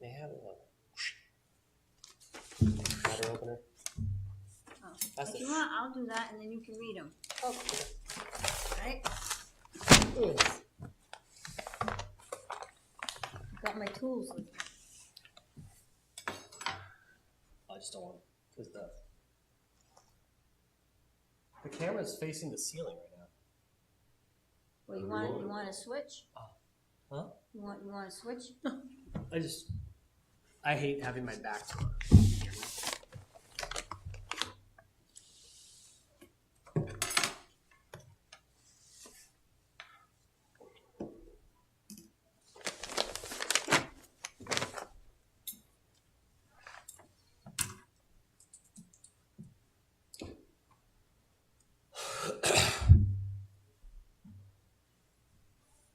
They have a letter opener. Oh. If you want, I'll do that, and then you can read them. Oh, Right? Got my tools with me. I just don't want because the camera's facing the ceiling right now. Well, you want to switch? Huh? You want to switch? I hate having my back to it.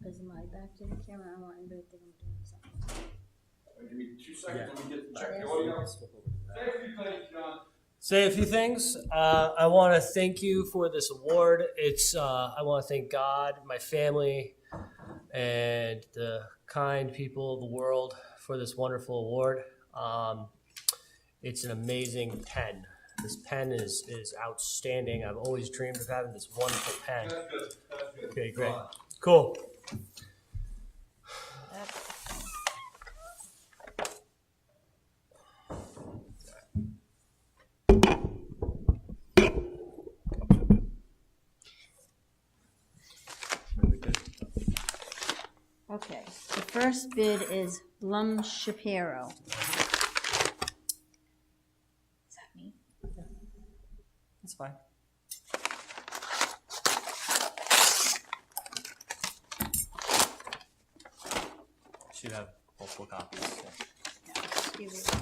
Is my back to the camera? I want everybody to think I'm doing something. Give me 2 seconds. Let me get back Sure. the audio. Say a few things, John. Say a few things. I want to thank you for this award. I want to thank God, my family, and the kind people of the world for this wonderful award. It's an amazing pen. This pen is outstanding. I've always dreamed of having this wonderful pen. That's good. That's good. Okay, great. Cool. Okay. The first bid is Blum Shapiro. Is that me? That's fine. Should have multiple copies. Give it.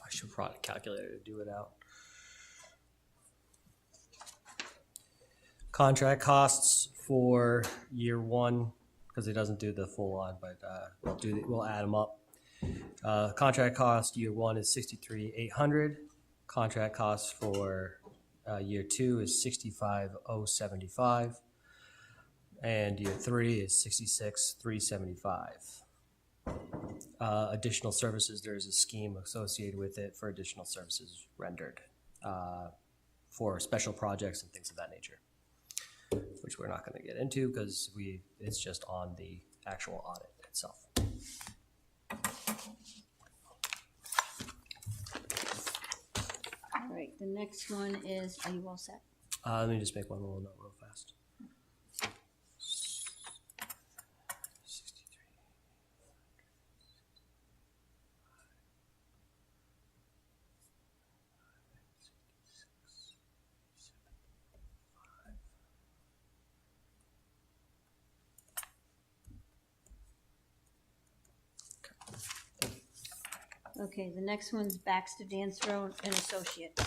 I should probably calculate it to do it out. Contract costs for year one, because it doesn't do the full on, but we'll add them up. Contract cost year one is $63,800. Contract cost for year two is $65,075, and year three is $66,375. Additional services, there's a scheme associated with it for additional services rendered for special projects and things of that nature, which we're not going to get into because it's just on the actual audit itself. All right. The next one is, are you all set? Let me just make one little note real fast. Okay. The next one's Baxter Dansrow and Associates.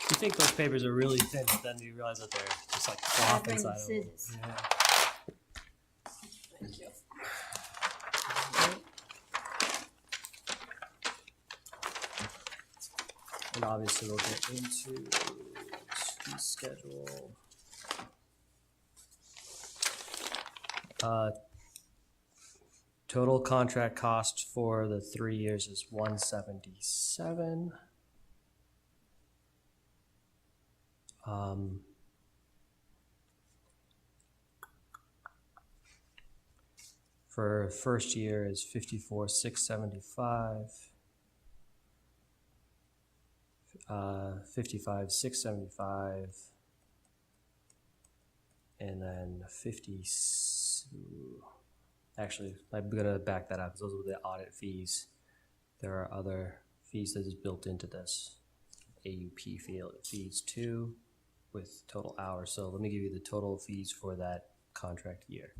You think those papers are really thin, but then you realize that they're just like cloth Bring inside of them. scissors. Yeah. Thank you. And obviously we'll get into the schedule. Total contract cost for the 3 years is $177. For first year is $54,675. 55,675, and then 50. Actually, I'm gonna back that up because those are the audit fees. There are other fees that is built into this. AUP fees too. with total hours. So let me give you the total fees for that contract year.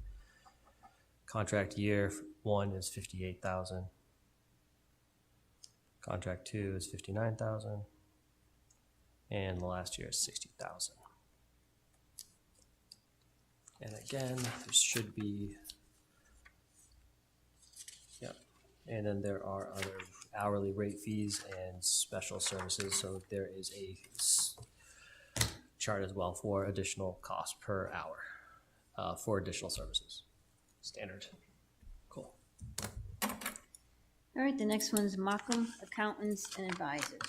Contract year 1 is 58,000. Contract 2 is 59,000. And the last year is 60,000. And again, there should be, yep. And then there are other hourly rate fees and special services. So there is a chart as well for additional cost per hour for additional services. Standard. Cool. All right, the next one's Markham Accountants and Advisors.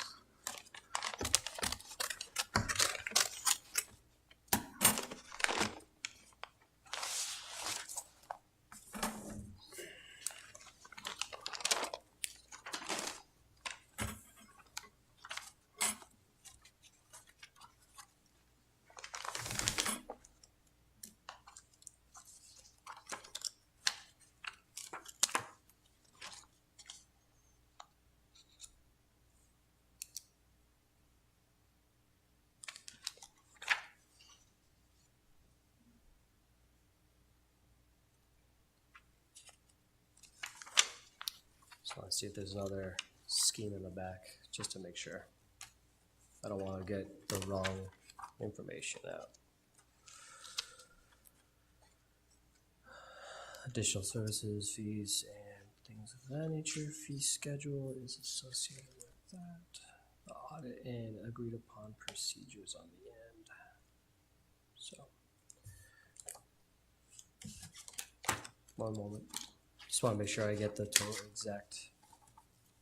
So let's see if there's another scheme in the back, just to make sure. I don't want to get the wrong information out. Additional services, fees, and things of that nature. Fee schedule is associated with that. The audit and agreed upon procedures on the end. So, one moment. Just want to make sure I get the total exact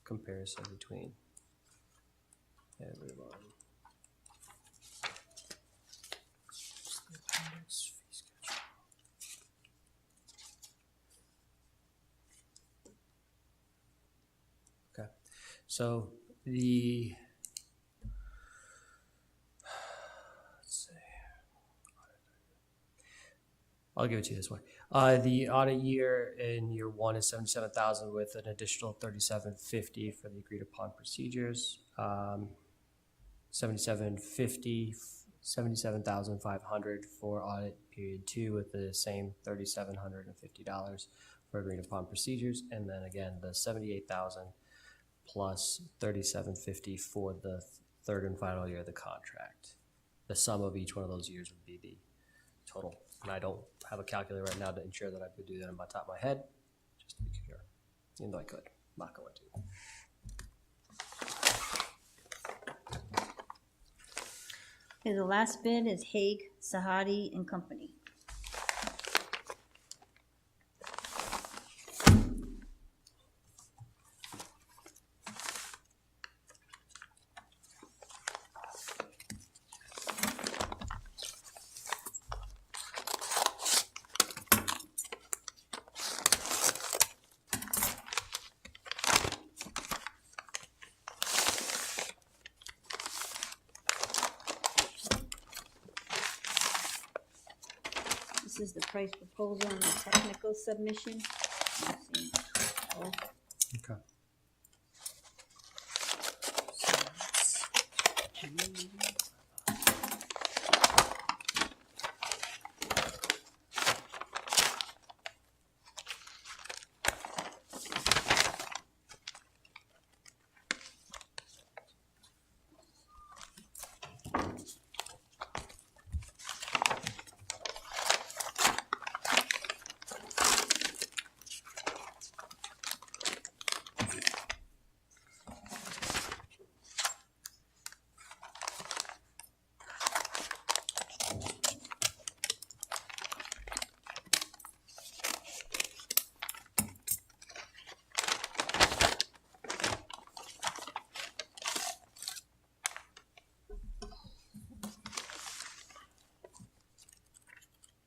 comparison between everyone. Appendix, fee schedule. Okay, so the let's see. I'll give it to you this way. The audit year in year 1 is 77,000 with an additional 3,750 for the agreed upon procedures. 77,500 for audit period 2 with the same $3,750 for agreed upon procedures, and then again the 78,000 plus 3,750 for the third and final year of the contract. The sum of each one of those years would be the total. And I don't have a calculator right now to ensure that I could do that on my top of my head, just to be sure. Even though I could, I'm not going to. Okay, the last bid is Haig, Sahadi and Company. This is the price proposal and the technical submission. Let's see. Oh, Okay.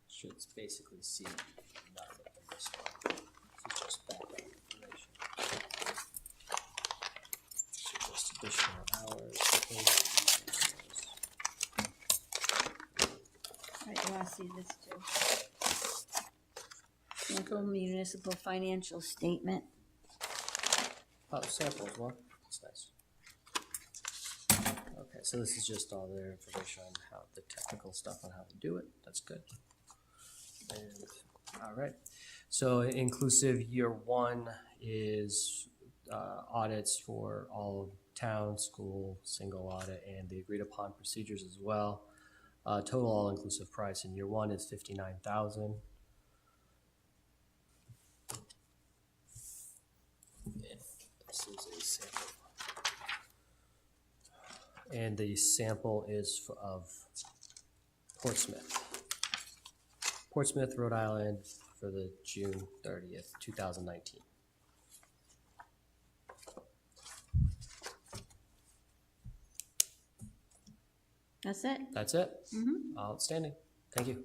Should basically see nothing in this one. This is just backup information. So just additional hours. all right, you wanna see this too? Sample municipal financial statement. Oh, samples, one. That's nice. Okay. Okay, so this is just all their information on how the technical stuff on how to do it. That's good. And, all right. So inclusive year one is audits for all town, school, single audit, and the agreed upon procedures as well. Total all inclusive price in year one is $59,000. This is a sample. And the sample is of Portsmouth, Rhode Island for the June 30th, 2019. That's it? That's it. Mm-hmm. Outstanding. Thank you.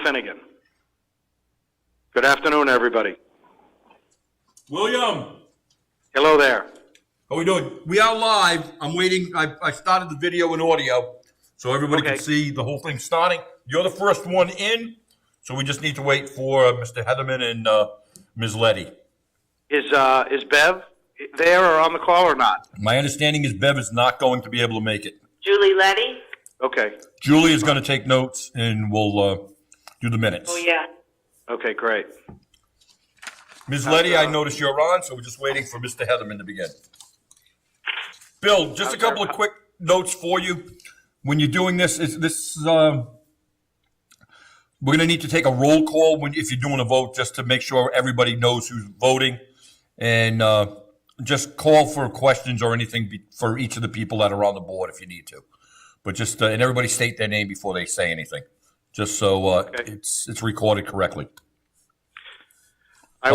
Finnegan. Good afternoon, everybody. William, Hello there. how we doing? We are live. I'm waiting. I started the video and audio so everybody Okay. can see the whole thing starting. You're the first one in, so we just need to wait for Mr. Heatherman and Ms. Letty. Is Bev there or on the call or not? My understanding is Bev is not going to be able to make it. Julie Letty? Okay. Julie is going to take notes and we'll do the minutes. Oh, yeah. Okay, great. Ms. Letty, I noticed you're on, so we're just waiting for Mr. Heatherman to begin. Bill, just a couple of quick notes for you. When you're doing this, we're going to need to take a roll call if you're doing a vote, just to make sure everybody knows who's voting. And just call for questions or anything for each of the people that are on the board if you need to. But just, and everybody state their name before they say anything, just so it's recorded correctly. I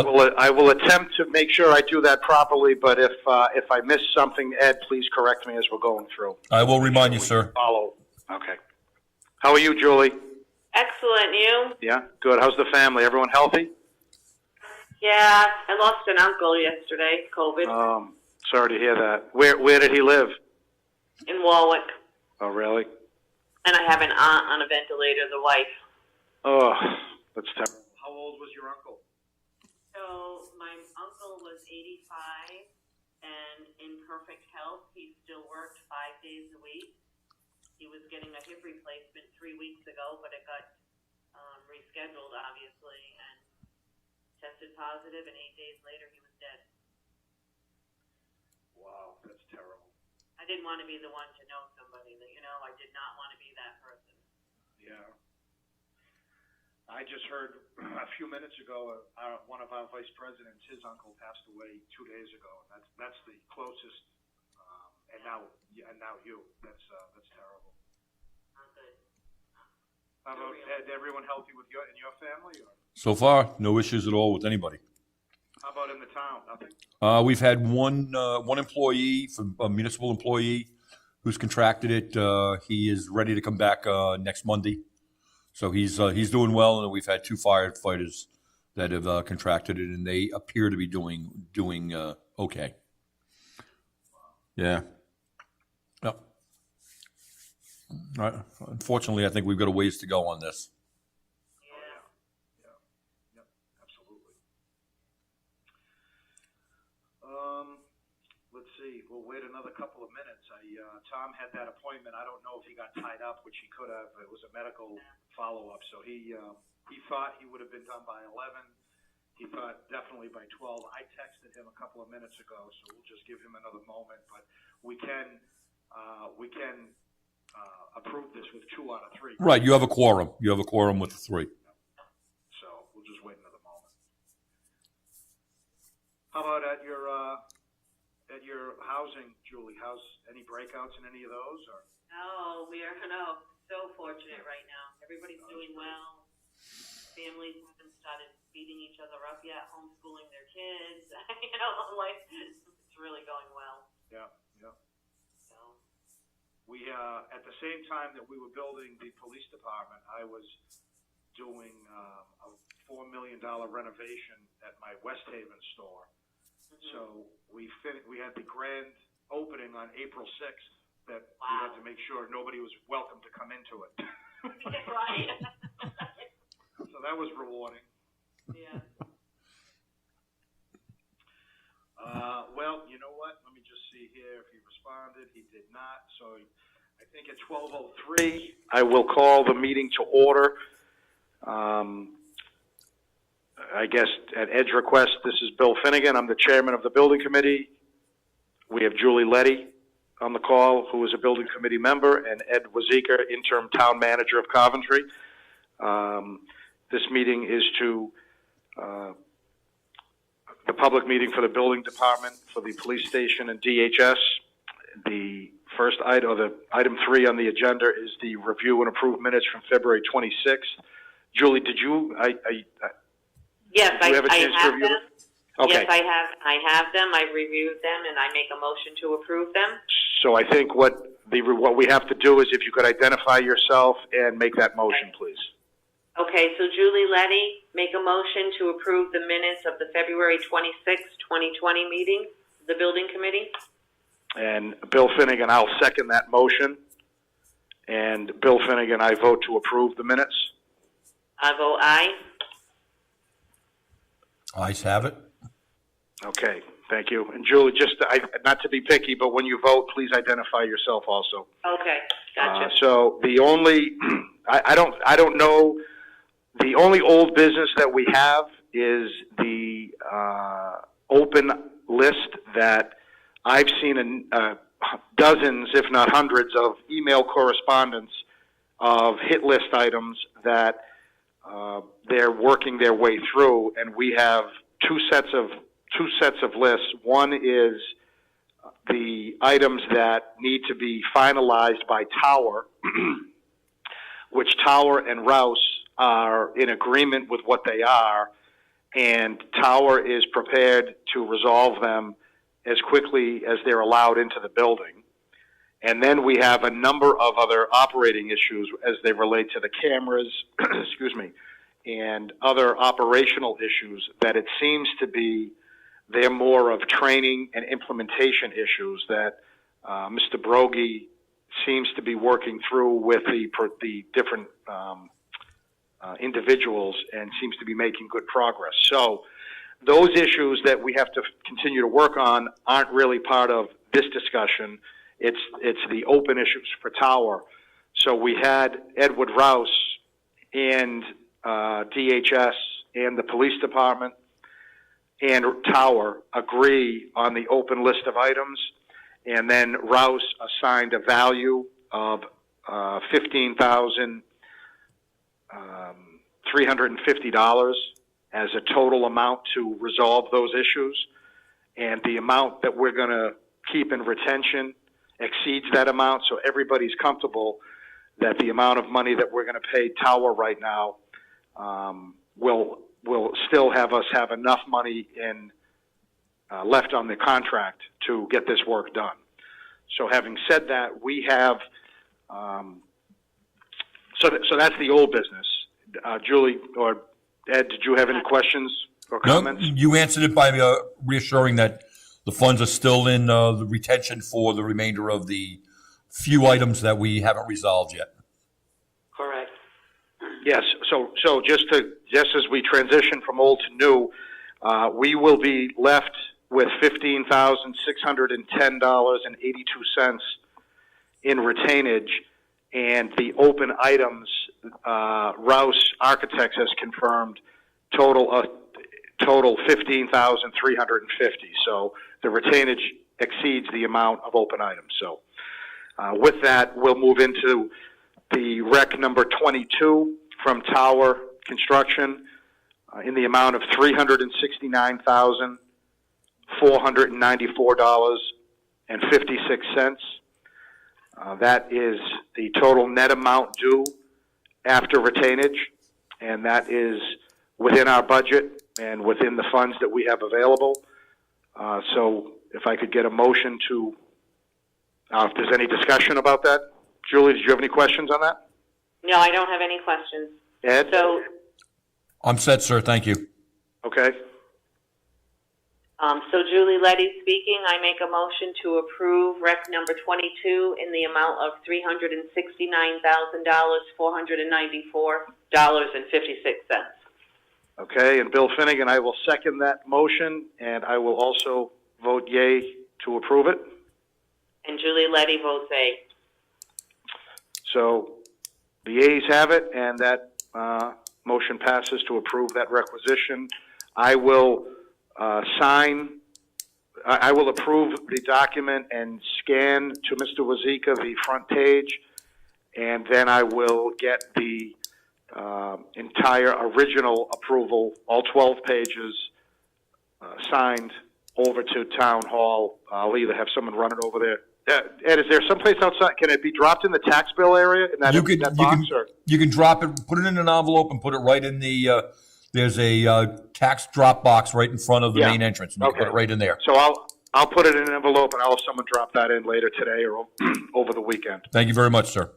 will attempt to make sure I do that properly, but if I miss something, Ed, please correct me as we're going through. I will remind you, sir. Follow. Okay. How are you, Julie? Excellent. You? Yeah, good. How's the family? Everyone healthy? Yeah, I lost an uncle yesterday, COVID, Sorry to hear that. Where did he live? in Warwick. Oh, really? And I have an aunt on a ventilator, the wife. Oh, that's terrible. How old was your uncle? So my uncle was 85 and in perfect health. He still worked 5 days a week. He was getting a hip replacement 3 weeks ago, but it got rescheduled, obviously, and tested positive, and 8 days later he was dead. Wow, that's terrible. I didn't want to be the one to know somebody that, I did not want to be that person. Yeah. I just heard a few minutes ago, one of our vice presidents, his uncle passed away 2 days ago. That's the closest, and now you. That's terrible. Not good. How about Ed? Everyone healthy in your family? Or? So far, no issues at all with anybody. How about in the town? Nothing. We've had one employee, a municipal employee, who's contracted it. He is ready to come back next Monday, so he's doing well. And we've had 2 firefighters that have contracted it, and they appear to be doing okay. Yeah. Yep. All right. Unfortunately, I think we've got a ways to go on this. Yep, absolutely. Let's see. We'll wait another couple of minutes. Tom had that appointment. I don't know if he got tied up, which he could have. It was a medical follow-up, so he thought he would have been done by 11. He thought definitely by 12. I texted him a couple of minutes ago, so we'll just give him another moment. But we can approve this with 2 out of 3. Right. You have a quorum. You have a quorum with 3. So we'll just wait another moment. How about at your housing, Julie? How's any breakouts in any of those? Or? No, we are so fortunate right now. Everybody's doing well. Families haven't started beating each other up yet, homeschooling their kids. Life it's really going well. Yeah. So We at the same time that we were building the police department, I was doing a $4 million renovation at my West Haven store. So we had the grand opening on April 6th that we had to make sure nobody was welcome to come into it. Right. So that was rewarding. Yeah. Well, you know what? Let me just see here if he responded. He did not. So I think at 12:03, I will call the meeting to order. I guess at Ed's request, this is Bill Finnegan. I'm the chairman of the building committee. We have Julie Letty on the call, who is a building committee member, and Ed Wazika, interim town manager of Coventry. This meeting is the public meeting for the building department, for the police station and DHS. The first item, item 3 on the agenda is the review and approve minutes from February 26th. Julie, did you? Yes, Did you have a I chance to have review them. Okay. Yes, I have them. I've reviewed them, and I make a motion to approve them. So I think what we have to do is if you could identify yourself and make that motion, please. Okay, so Julie Letty, make a motion to approve the minutes of the February 26, 2020 meeting, the building committee. And Bill Finnegan, I'll second that motion. And Bill Finnegan, I vote to approve the minutes. I vote aye. Ayes have it. Okay, thank you. And Julie, just, not to be picky, but when you vote, please identify yourself also. Okay, gotcha. So the only, I don't know, the only old business that we have is the open list that I've seen in dozens, if not hundreds, of email correspondence of hit list items that they're working their way through, and we have two sets of lists. One is the items that need to be finalized by Tower, which Tower and Rouse are in agreement with what they are, and Tower is prepared to resolve them as quickly as they're allowed into the building. And then we have a number of other operating issues as they relate to the cameras, excuse me, and other operational issues that it seems to be they're more of training and implementation issues that Mr. Brogy seems to be working through with the different individuals and seems to be making good progress. So those issues that we have to continue to work on aren't really part of this discussion. It's the open issues for Tower. So we had Edward Rouse and DHS and the police department and Tower agree on the open list of items, and then Rouse assigned a value of $15,350 as a total amount to resolve those issues, and the amount that we're going to keep in retention exceeds that amount, so everybody's comfortable that the amount of money that we're going to pay Tower right now will still have us have enough money in left on the contract to get this work done. So having said that, we have so that's the old business. Julie or Ed, did you have any questions or comments? No, you answered it by reassuring that the funds are still in the retention for the remainder of the few items that we haven't resolved yet. Correct. Yes. So just as we transition from old to new, we will be left with $15,610.82 in retainage, and the open items, Rouse Architects has confirmed total $15,350. So the retainage exceeds the amount of open items. So with that, we'll move into the rec number 22 from Tower Construction in the amount of $369,494.56. That is the total net amount due after retainage, and that is within our budget and within the funds that we have available. So if I could get a motion to, if there's any discussion about that. Julie, did you have any questions on that? No, I don't have any questions. Ed? So, I'm set, sir. Thank you. Okay. so Julie Letty speaking, I make a motion to approve rec number 22 in the amount of $369,494.56. Okay, and Bill Finnegan, I will second that motion, and I will also vote yay to approve it. And Julie Letty votes aye. So the ayes have it, and that motion passes to approve that requisition. I will I will approve the document and scan to Mr. Wazika the front page, and then I will get the entire original approval, all 12 pages, signed over to Town Hall. I'll either have someone run it over there. Ed, is there someplace outside? Can it be dropped in the tax bill area in that, that box? You can drop it, put it in an envelope, and put it right in the. There's a tax drop box right in front of the main entrance. And you can put it right in there. So I'll put it in an envelope, and I'll have someone drop that in later today or over the weekend. Thank you very much, sir.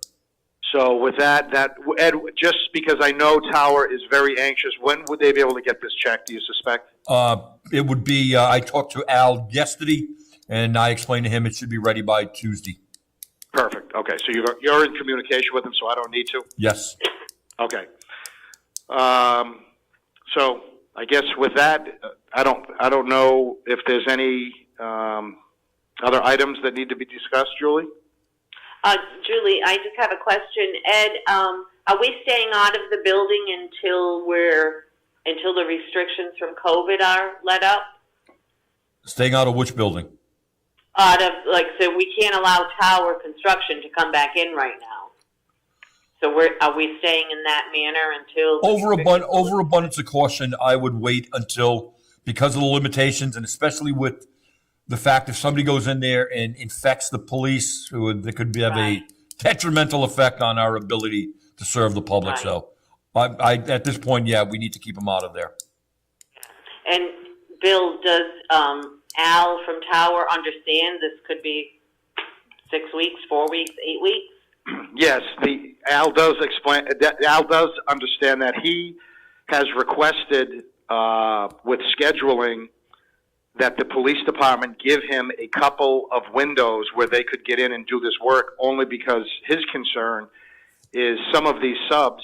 So with that, Ed, just because I know Tower is very anxious, when would they be able to get this check, do you suspect? It would be, I talked to Al yesterday, and I explained to him it should be ready by Tuesday. Perfect. Okay, so you're in communication with him, so I don't need to? Yes. Okay. So I guess with that, I don't know if there's any other items that need to be discussed, Julie? Julie, I just have a question. Ed, are we staying out of the building until the restrictions from COVID are let up? Staying out of which building? So we can't allow tower construction to come back in right now. So are we staying in that manner until? Overabundance of caution, I would wait until, because of the limitations, and especially with the fact if somebody goes in there and infects the police, that could have a detrimental effect on our ability to serve the public. Right. So I at this point, yeah, we need to keep them out of there. And Bill, does Al from Tower understand this could be 6 weeks, 4 weeks, 8 weeks? Yes, Al does explain. Al does understand that. He has requested with scheduling that the police department give him a couple of windows where they could get in and do this work, only because his concern is some of these subs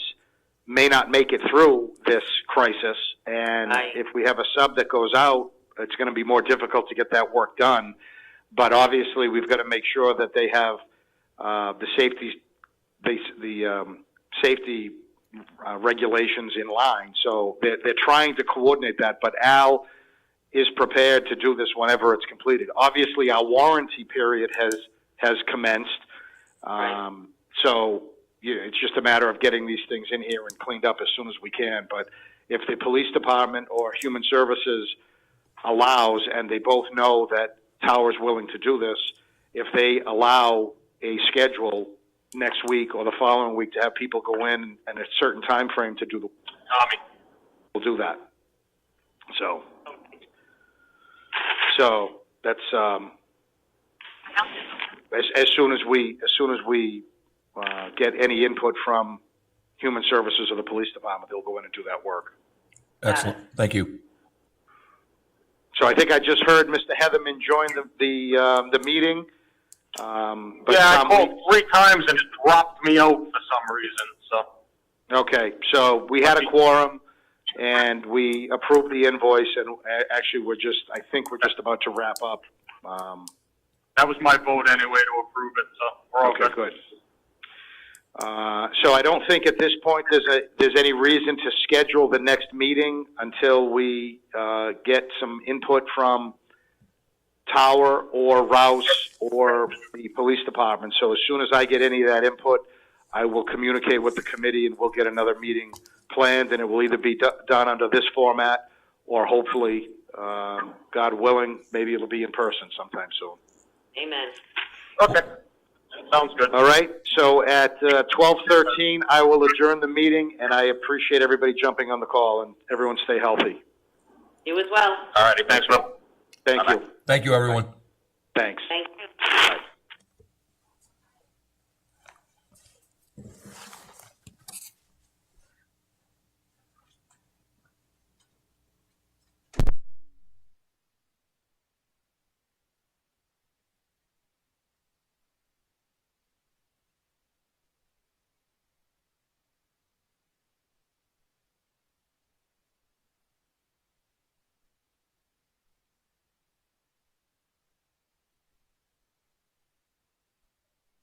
may not make it through this crisis, and if we have a sub that goes out, it's going to be more difficult to get that work done. But obviously, we've got to make sure that they have the safety regulations in line. So they're trying to coordinate that, but Al is prepared to do this whenever it's completed. Obviously, our warranty period has commenced, so it's just a matter of getting these things in here and cleaned up as soon as we can. But if the police department or human services allows, and they both know that Tower's willing to do this, if they allow a schedule next week or the following week to have people go in and a certain time frame to do the we'll do that. So that's as soon as we get any input from human services or the police department, they'll go in and do that work. Excellent. Thank you. So I think I just heard Mr. Heatherman join the meeting. But I called 3 times and it dropped me out for some reason. So okay, so we had a quorum and we approved the invoice, and actually I think we're just about to wrap up. that was my vote anyway to approve it. So we're all Okay, good. So I don't think at this point there's any reason to schedule the next meeting until we get some input from Tower or Rouse or the police department. So as soon as I get any of that input, I will communicate with the committee and we'll get another meeting planned, and it will either be done under this format or hopefully, God willing, maybe it'll be in person sometime soon. Amen. Okay. Sounds good. All right. So at 12:13, I will adjourn the meeting, and I appreciate everybody jumping on the call, and everyone stay healthy. You as well. All righty. Thanks, Will. Thank you. Thank you, everyone. Thanks.